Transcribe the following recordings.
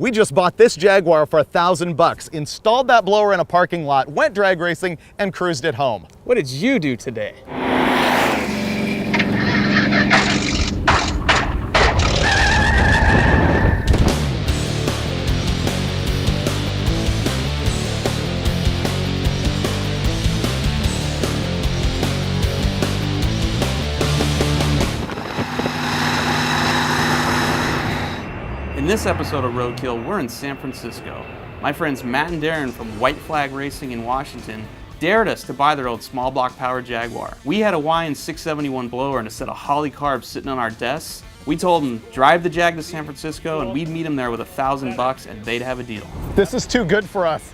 We just bought this Jaguar for $1,000, installed that blower in a parking lot, went drag racing, and cruised it home. What did you do today? In this episode of Roadkill, we're in San Francisco. My friends Matt and Darren from White Flag Racing in Washington dared us to buy their old small block powered Jaguar. We had a YN 671 blower and a set of Holly carbs sitting on our desks. We told them, drive the Jag to San Francisco and we'd meet them there with $1,000 and they'd have a deal. This is too good for us.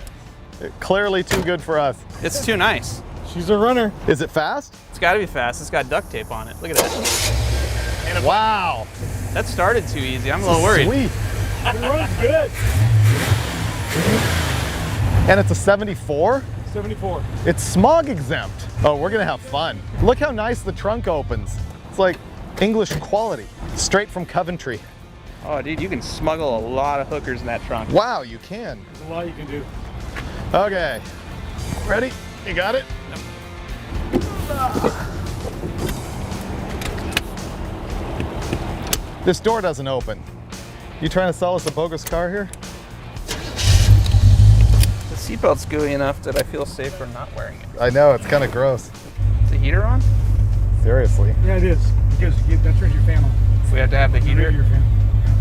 Clearly too good for us. It's too nice. She's a runner. Is it fast? It's gotta be fast. It's got duct tape on it. Look at that. Wow. That started too easy. I'm a little worried. Sweet. It runs good. And it's a 74? 74. It's smog exempt. Oh, we're gonna have fun. Look how nice the trunk opens. It's like English quality, straight from Coventry. Oh, dude, you can smuggle a lot of hookers in that trunk. Wow, you can. There's a lot you can do. Okay, ready? You got it? This door doesn't open. You trying to sell us a bogus car here? The seatbelt's gooey enough that I feel safer not wearing it. I know, it's kind of gross. Is the heater on? Seriously. Yeah, it is. Because that turns your fan on. We have to have the heater? Your fan.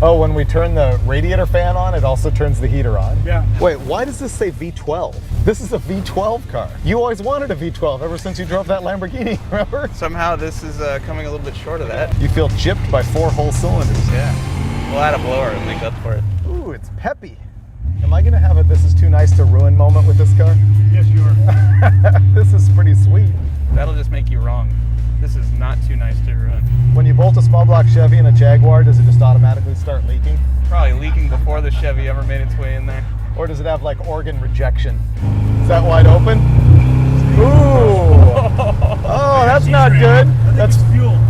Oh, when we turn the radiator fan on, it also turns the heater on? Yeah. Wait, why does this say V12? This is a V12 car. You always wanted a V12 ever since you drove that Lamborghini, remember? Somehow this is coming a little bit short of that. You feel gypped by 4 whole cylinders. Yeah. We'll add a blower and make up for it. Ooh, it's peppy. Am I gonna have a "this is too nice to ruin" moment with this car? Yes, you are. This is pretty sweet. That'll just make you wrong. This is not too nice to ruin. When you bolt a small block Chevy in a Jaguar, does it just automatically start leaking? Probably leaking before the Chevy ever made its way in there. Or does it have like organ rejection? Is that wide open? Ooh! Oh, that's not good. That's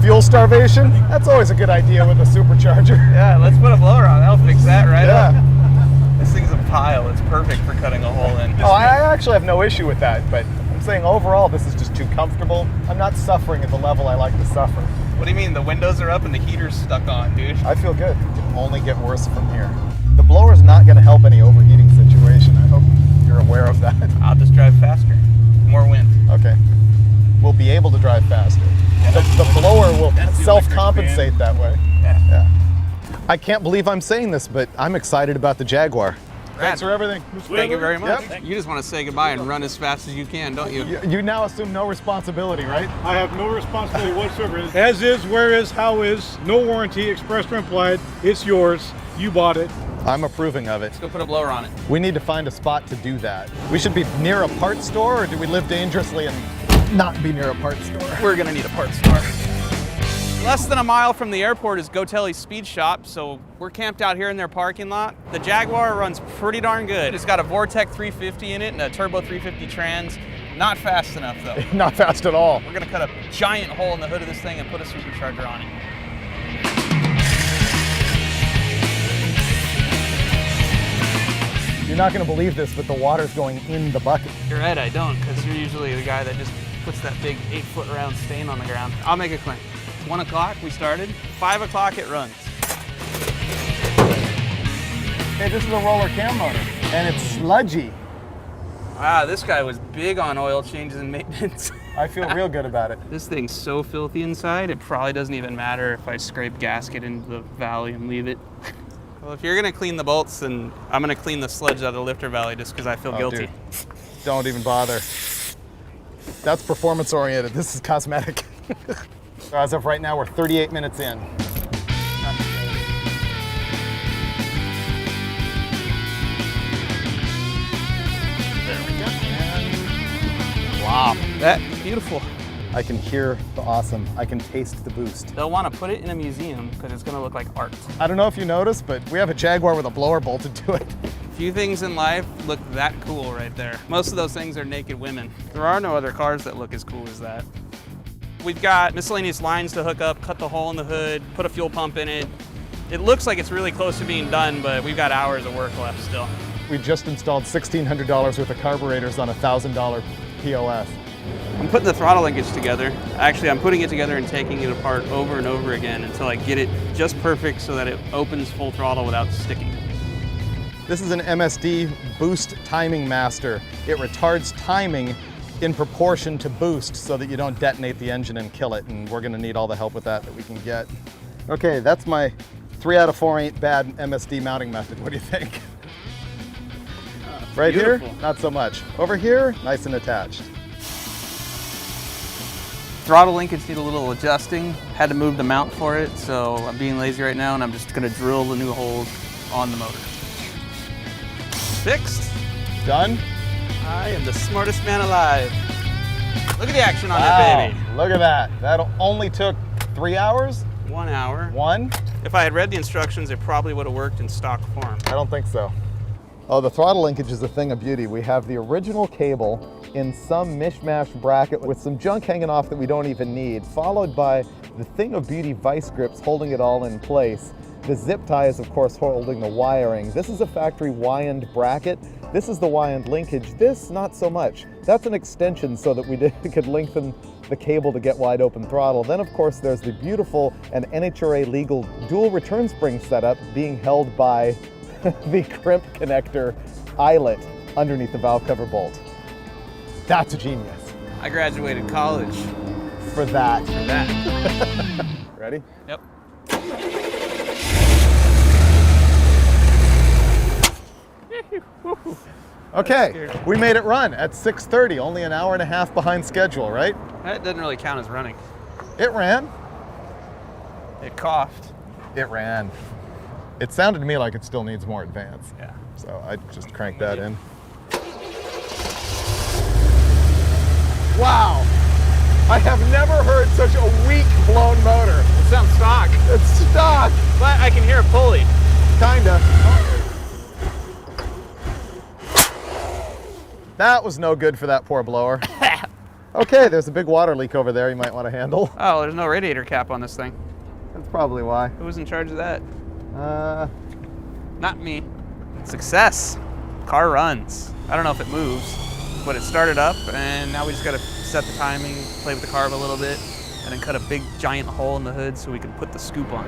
fuel starvation. That's always a good idea with a supercharger. Yeah, let's put a blower on. That'll fix that right up. Yeah. This thing's a pile. It's perfect for cutting a hole in. Oh, I actually have no issue with that, but I'm saying overall this is just too comfortable. I'm not suffering at the level I like to suffer. What do you mean? The windows are up and the heater's stuck on, dude. I feel good. It can only get worse from here. The blower's not going to help any overheating situation. I hope you're aware of that. I'll just drive faster. More wind. Okay. We'll be able to drive faster. The blower will self-compensate that way. Yeah. I can't believe I'm saying this, but I'm excited about the Jaguar. Thanks for everything. Thank you very much. Yep. You just want to say goodbye and run as fast as you can, don't you? You now assume no responsibility, right? I have no responsibility whatsoever. As is, where is, how is, no warranty, expressed or implied. It's yours. You bought it. I'm approving of it. Let's go put a blower on it. We need to find a spot to do that. We should be near a parts store, or do we live dangerously and not be near a parts store? We're gonna need a parts store. Less than a mile from the airport is Gotelli's Speed Shop, so we're camped out here in their parking lot. The Jaguar runs pretty darn good. It's got a Vortec 350 in it and a Turbo 350 trans. Not fast enough though. Not fast at all. We're gonna cut a giant hole in the hood of this thing and put a supercharger on it. You're not going to believe this, but the water's going in the bucket. You're right, I don't, because you're usually the guy that just puts that big 8-foot round stain on the ground. I'll make a claim. 1 o'clock we started, 5 o'clock it runs. Hey, this is a roller cam motor, and it's sludgy. Wow, this guy was big on oil changes and maintenance. I feel real good about it. This thing's so filthy inside, it probably doesn't even matter if I scrape gasket into the valley and leave it. Well, if you're gonna clean the bolts, then I'm gonna clean the sludge out of the lifter valley just because I feel guilty. Dude. Don't even bother. That's performance oriented. This is cosmetic. So as of right now, we're 38 minutes in. There we go. And wow. That's beautiful. I can hear the awesome. I can taste the boost. They'll want to put it in a museum because it's gonna look like art. I don't know if you noticed, but we have a Jaguar with a blower bolted to it. Few things in life look that cool right there. Most of those things are naked women. There are no other cars that look as cool as that. We've got miscellaneous lines to hook up, cut the hole in the hood, put a fuel pump in it. It looks like it's really close to being done, but we've got hours of work left still. We just installed $1,600 worth of carburetors on a $1,000 POS. I'm putting the throttle linkage together. Actually, I'm putting it together and taking it apart over and over again until I get it just perfect so that it opens full throttle without sticking. This is an MSD Boost Timing Master. It retards timing in proportion to boost so that you don't detonate the engine and kill it, and we're gonna need all the help with that we can get. Okay, that's my 3 out of 4 ain't bad MSD mounting method. What do you think? Right beautiful. here, not so much. Over here, nice and attached. Throttle linkage need a little adjusting. Had to move the mount for it, so I'm being lazy right now and I'm just gonna drill the new holes on the motor. Fixed. Done? I am the smartest man alive. Look at the action on that baby. Look at that. That only took 3 hours? 1 hour. 1? If I had read the instructions, it probably would have worked in stock form. I don't think so. Oh, the throttle linkage is a thing of beauty. We have the original cable in some mishmash bracket with some junk hanging off that we don't even need, followed by the thing of beauty vice grips holding it all in place. The zip tie is, of course, holding the wiring. This is a factory wind bracket. This is the wind linkage. This, not so much. That's an extension so that we could lengthen the cable to get wide open throttle. Then, of course, there's the beautiful and NHRA legal dual return spring setup being held by the crimp connector eyelet underneath the valve cover bolt. That's a genius. I graduated college. For that. For that. Ready? Yep. Okay, we made it run at 6:30, only an hour and a half behind schedule, right? That doesn't really count as running. It ran. It coughed. It ran. It sounded to me like it still needs more advance. Yeah. So I just cranked that in. Wow. I have never heard such a weak blown motor. It sounds stock. It's stock. But I can hear a pulley. Kinda. That was no good for that poor blower. Okay, there's a big water leak over there you might want to handle. Oh, there's no radiator cap on this thing. That's probably why. Who was in charge of that? Not me. Success. Car runs. I don't know if it moves, but it started up, and now we just gotta set the timing, play with the carb a little bit, and then cut a big giant hole in the hood so we can put the scoop on.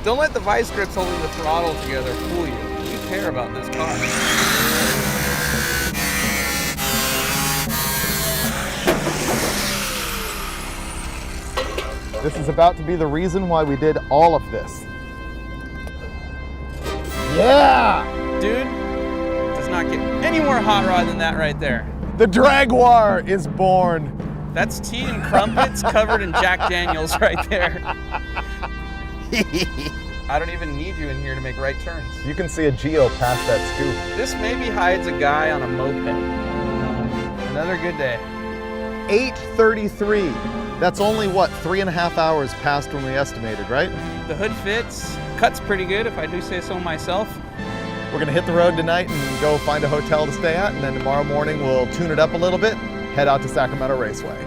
Don't let the vice grips holding the throttle together fool you. You care about this car. This is about to be the reason why we did all of this. Yeah! Dude, it does not get any more hot rod than that right there. The Draguar is born. That's tea and crumpets covered in Jack Daniels right there. I don't even need you in here to make right turns. You can see a Geo past that scoop. This maybe hides a guy on a moped. Another good day. 8:33. That's only, what, 3.5 hours past when we estimated, right? The hood fits, cuts pretty good if I do say so myself. We're gonna hit the road tonight and go find a hotel to stay at, and then tomorrow morning we'll tune it up a little bit, head out to Sacramento Raceway.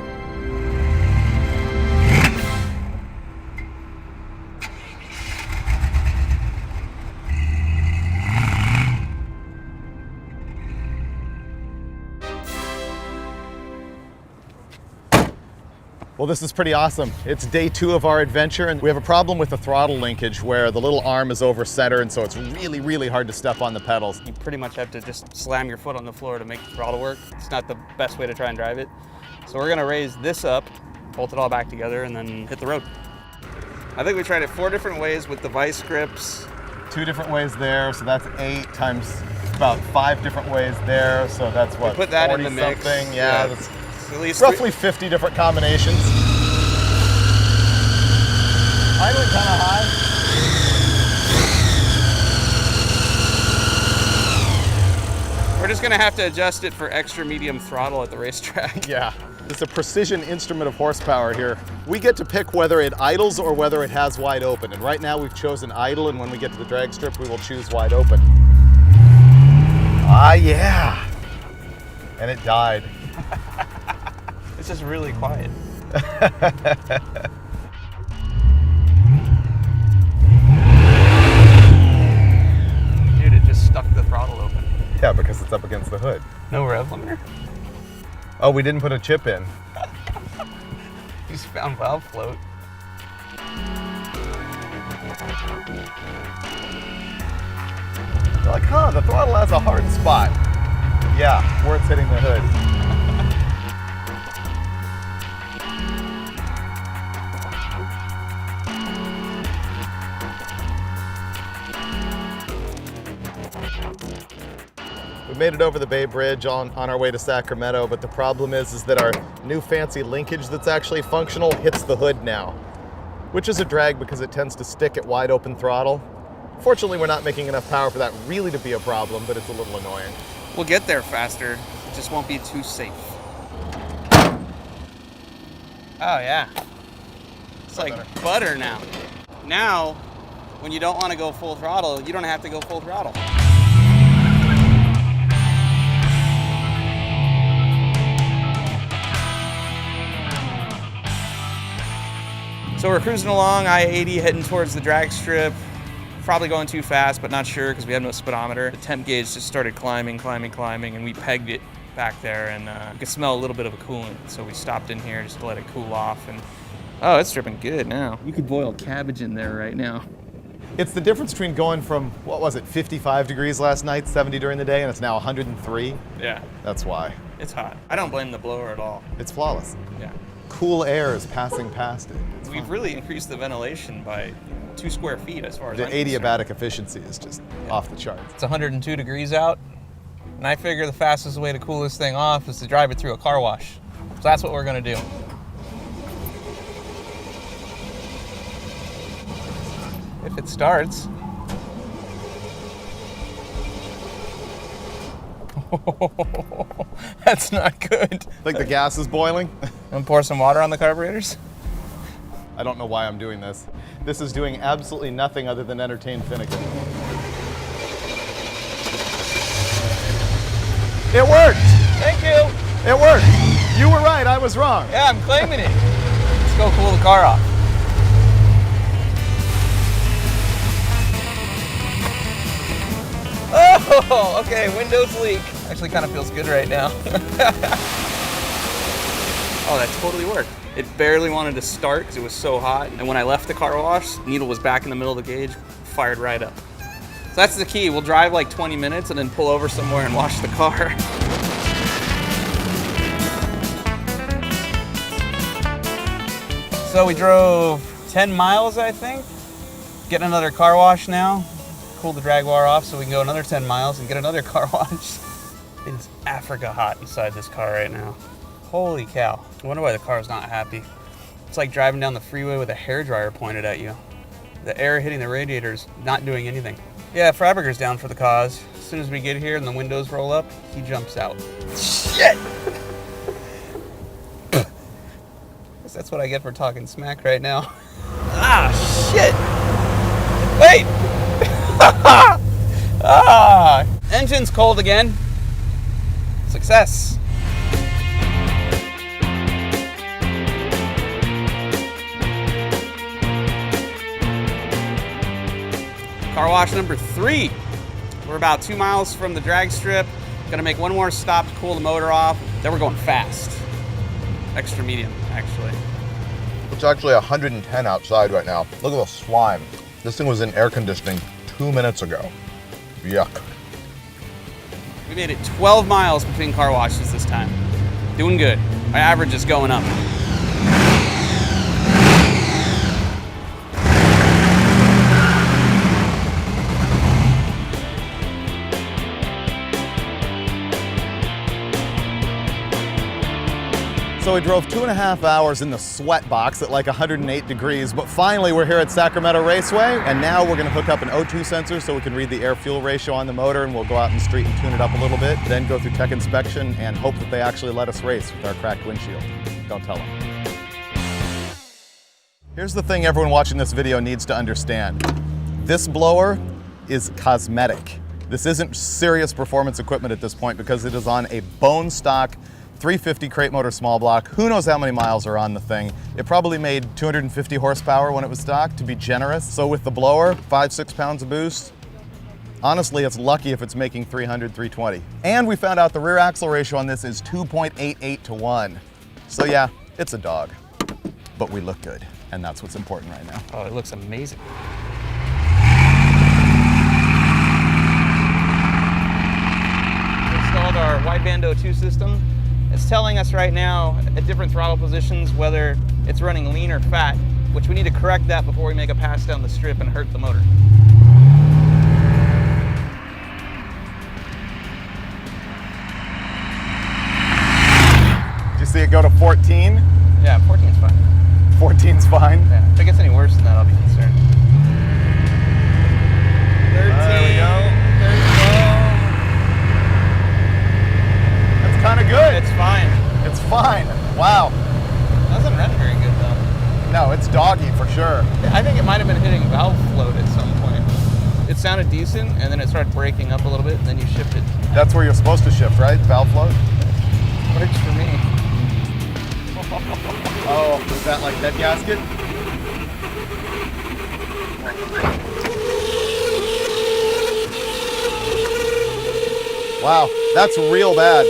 Well, this is pretty awesome. It's day 2 of our adventure, and we have a problem with the throttle linkage where the little arm is over center, and so it's really, really hard to step on the pedals. You pretty much have to just slam your foot on the floor to make the throttle work. It's not the best way to try and drive it. So we're gonna raise this up, bolt it all back together, and then hit the road. I think we tried it 4 different ways with the vice grips. 2 different ways there, so that's 8 times about 5 different ways there, so that's what, put that 40 in the mix. something? Yeah, that's At least roughly 50 different combinations. Idling kind of high. We're just gonna have to adjust it for extra medium throttle at the racetrack. Yeah, it's a precision instrument of horsepower here. We get to pick whether it idles or whether it has wide open. And right now we've chosen idle, and when we get to the drag strip, we will choose wide open. Ah, yeah. And it died. It's just really quiet. because it's up against the hood. No rev limiter? Oh, we didn't put a chip in. You just found valve float. They're like, huh, the throttle has a hard spot. Yeah, where it's hitting the hood. We made it over the Bay Bridge on our way to Sacramento, but the problem is that our new fancy linkage that's actually functional hits the hood now, which is a drag because it tends to stick at wide open throttle. Fortunately, we're not making enough power for that really to be a problem, but it's a little annoying. We'll get there faster. It just won't be too safe. Oh yeah. It's like butter now. Now, when you don't want to go full throttle, you don't have to go full throttle. So we're cruising along I-80, heading towards the drag strip. Probably going too fast, but not sure because we have no speedometer. The temp gauge just started climbing, and we pegged it back there, and you could smell a little bit of a coolant. So we stopped in here just to let it cool off, and oh, it's dripping good now. You could boil cabbage in there right now. It's the difference between going from, what was it, 55 degrees last night, 70 during the day, and it's now 103. Yeah. That's why. It's hot. I don't blame the blower at all. It's flawless. Yeah. Cool air is passing past it. We've really increased the ventilation by 2 square feet as far as The I'm concerned. adiabatic efficiency is just off the charts. It's 102 degrees out, and I figure the fastest way to cool this thing off is to drive it through a car wash. So that's what we're gonna do. If it starts. That's not good. Think the gas is boiling? Want to pour some water on the carburetors? I don't know why I'm doing this. This is doing absolutely nothing other than entertain Finnegan. It worked! Thank you. It worked! You were right, I was wrong. Yeah, I'm claiming it. Let's go cool the car off. Oh, okay, windows leak. Actually kind of feels good right now. Oh, that totally worked. It barely wanted to start because it was so hot. And when I left the car wash, needle was back in the middle of the gauge, fired right up. So that's the key. We'll drive like 20 minutes and then pull over somewhere and wash the car. So we drove 10 miles, I think. Getting another car wash now. Cool the Draguar off so we can go another 10 miles and get another car wash. It's Africa hot inside this car right now. Holy cow. I wonder why the car's not happy. It's like driving down the freeway with a hairdryer pointed at you. The air hitting the radiator's not doing anything. Yeah, Freiberger's down for the cause. As soon as we get here and the windows roll up, he jumps out. Shit! Guess that's what I get for talking smack right now. Ah, shit! Wait! Ah! Engine's cold again. Success. Car wash number 3. We're about 2 miles from the drag strip. Gonna make one more stop to cool the motor off. Then we're going fast. Extra medium, actually. It's actually 110 outside right now. Look at the slime. This thing was in air conditioning 2 minutes ago. Yuck. We made it 12 miles between car washes this time. Doing good. My average is going up. So we drove 2.5 hours in the sweat box at like 108 degrees, but finally we're here at Sacramento Raceway, and now we're gonna hook up an O2 sensor so we can read the air-fuel ratio on the motor, and we'll go out in the street and tune it up a little bit, then go through tech inspection and hope that they actually let us race with our cracked windshield. Don't tell them. Here's the thing everyone watching this video needs to understand. This blower is cosmetic. This isn't serious performance equipment at this point because it is on a bone stock 350 crate motor small block. Who knows how many miles are on the thing. It probably made 250 horsepower when it was stock, to be generous. So with the blower, 5-6 pounds of boost, Honestly, it's lucky if it's making 300, 320. And we found out the rear axle ratio on this is 2.88 to 1. So yeah, it's a dog. But we look good, and that's what's important right now. Oh, it looks amazing. We installed our wideband O2 system. It's telling us right now at different throttle positions whether it's running lean or fat, which we need to correct that before we make a pass down the strip and hurt the motor. Did you see it go to 14? Yeah, 14's fine. 14's fine. Yeah, if it gets any worse than that, I'll be concerned. 13. There we go. That's kind of good. It's fine. It's fine. Wow. Doesn't run very good though. No, it's doggy for sure. I think it might have been hitting valve float at some point. It sounded decent, and then it started breaking up a little bit, and then you shifted. That's where you're supposed to shift, right? Valve float? Works for me. Oh, is that like head gasket? Wow, that's real bad.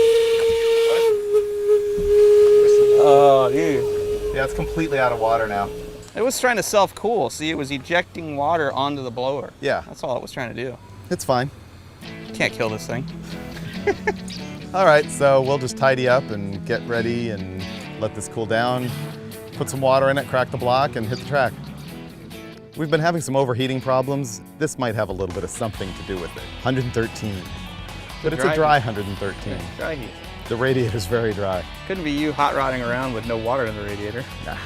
Oh, dude. Yeah, it's completely out of water now. It was trying to self-cool. See, it was ejecting water onto the blower. Yeah. That's all it was trying to do. It's fine. Can't kill this thing. All right, so we'll just tidy up and get ready and let this cool down, put some water in it, crack the block, and hit the track. We've been having some overheating problems. This might have a little bit of something to do with it. 113. But it's a dry 113. Dry heat. The radiator's very dry. Couldn't be you hot rodding around with no water in the radiator. Nah,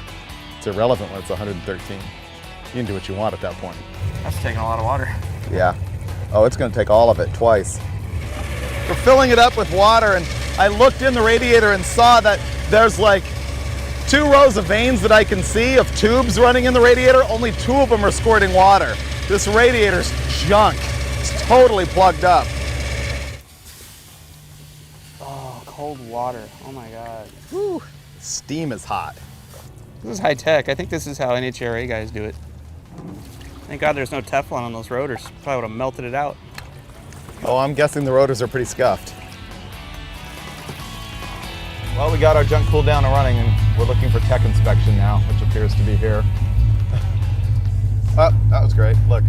it's irrelevant when it's 113. You can do what you want at that point. That's taking a lot of water. Yeah. Oh, it's gonna take all of it twice. We're filling it up with water, and I looked in the radiator and saw that there's like 2 rows of veins that I can see of tubes running in the radiator. Only 2 of them are squirting water. This radiator's junk. It's totally plugged up. Oh, cold water. Oh my God. Whew. Steam is hot. This is high tech. I think this is how NHRA guys do it. Thank God there's no Teflon on those rotors. Probably would have melted it out. Oh, I'm guessing the rotors are pretty scuffed. Well, we got our junk cooled down and running, and we're looking for tech inspection now, which appears to be here. Oh, that was great. Look.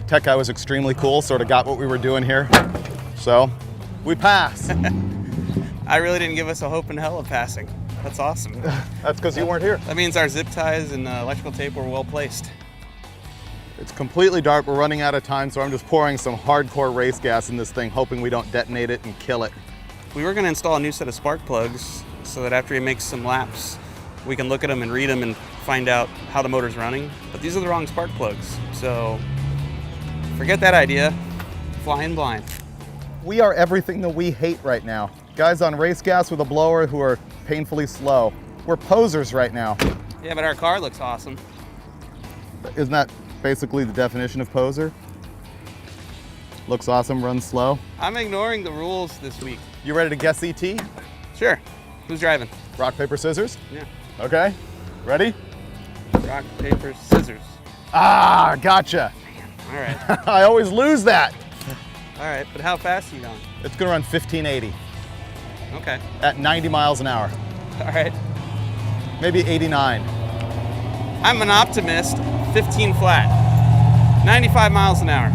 Tech guy was extremely cool, sort of got what we were doing here. So, we passed. I really didn't give us a hope in hell of passing. That's awesome. That's because you weren't here. That means our zip ties and electrical tape were well placed. It's completely dark. We're running out of time, so I'm just pouring some hardcore race gas in this thing, hoping we don't detonate it and kill it. We were going to install a new set of spark plugs so that after he makes some laps, we can look at them and read them and find out how the motor's running. But these are the wrong spark plugs, so forget that idea. Flying blind. We are everything that we hate right now. Guys on race gas with a blower who are painfully slow. We're posers right now. Yeah, but our car looks awesome. Isn't that basically the definition of poser? Looks awesome, runs slow. I'm ignoring the rules this week. You ready to guess ET? Sure. Who's driving? Rock, paper, scissors? Yeah. Okay, ready? Rock, paper, scissors. Ah, gotcha. All right. I always lose that. All right, but how fast are you going? It's gonna run 1580 Okay. at 90 miles an hour. All right. Maybe 89. I'm an optimist. 15 flat. 95 miles an hour.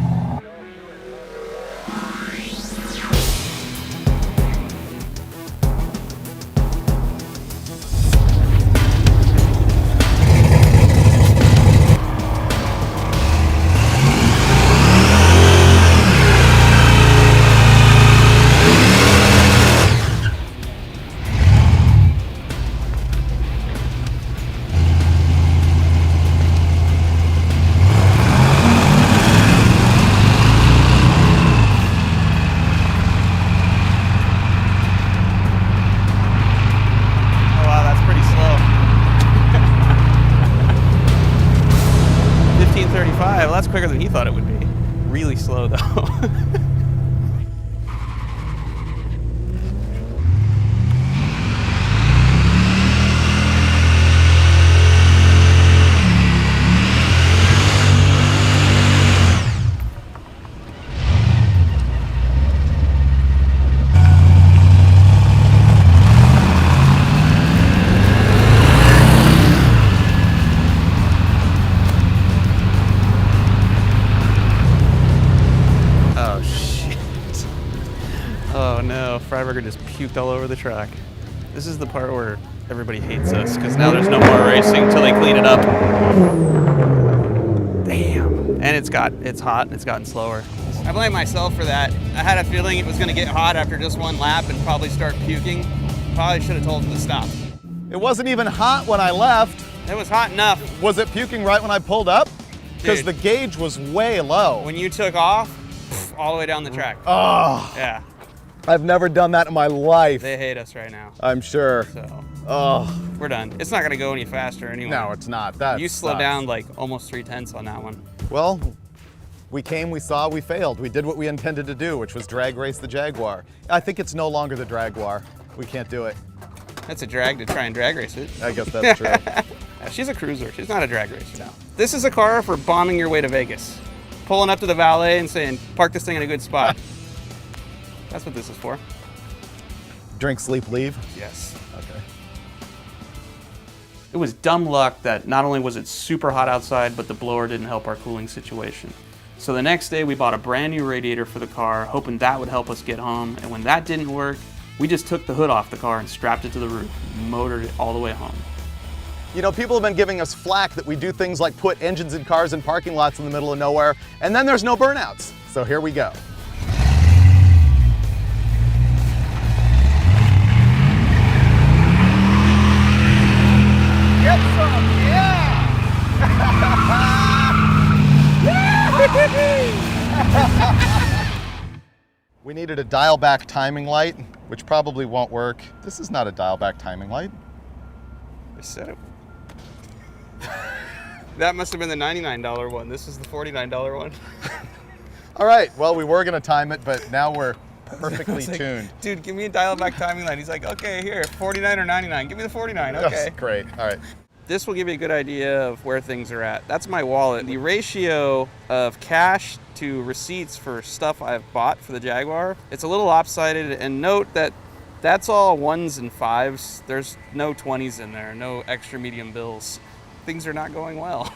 Oh wow, that's pretty slow. 1535, well that's quicker than he thought it would be. Really slow though. Freiberger just puked all over the track. This is the part where everybody hates us, because now there's no more racing until they clean it up. Damn. And it's hot, and it's gotten slower. I blame myself for that. I had a feeling it was going to get hot after just one lap and probably start puking. Probably should have told him to stop. It wasn't even hot when I left. It was hot enough. Was it puking right when I pulled up? Because the gauge was way low. When you took off, all the way down the track. Oh, Yeah. I've never done that in my life. They hate us right now. I'm sure. So Oh, we're done. It's not going to go any faster anyway. no, it's not. That You slowed sucks. down like almost 3/10 on that one. Well, we came, we saw, we failed. We did what we intended to do, which was drag race the Jaguar. I think it's no longer the Draguar. We can't do it. That's a drag to try and drag race it. I guess that's true. Yeah, she's a cruiser. She's not a drag racer. No. This is a car for bombing your way to Vegas. Pulling up to the valet and saying, park this thing in a good spot. That's what this is for. Drink, sleep, leave. Yes. Okay. It was dumb luck that not only was it super hot outside, but the blower didn't help our cooling situation. So the next day we bought a brand new radiator for the car, hoping that would help us get home. And when that didn't work, we just took the hood off the car and strapped it to the roof, motored it all the way home. You know, people have been giving us flack that we do things like put engines in cars in parking lots in the middle of nowhere, and then there's no burnouts. So here we go. Get some, yeah! We needed a dial-back timing light, which probably won't work. This is not a dial-back timing light. I said it. That must have been the $99 one. This is the $49 one. All right, well, we were gonna time it, but now we're perfectly tuned. Dude, give me a dial-back timing line. He's like, okay, here, 49 or 99. Give me the 49, okay. That's great, all right. This will give you a good idea of where things are at. That's my wallet. The ratio of cash to receipts for stuff I've bought for the Jaguar, it's a little lopsided, and note that that's all 1s and 5s. There's no 20s in there, no extra medium bills. Things are not going well.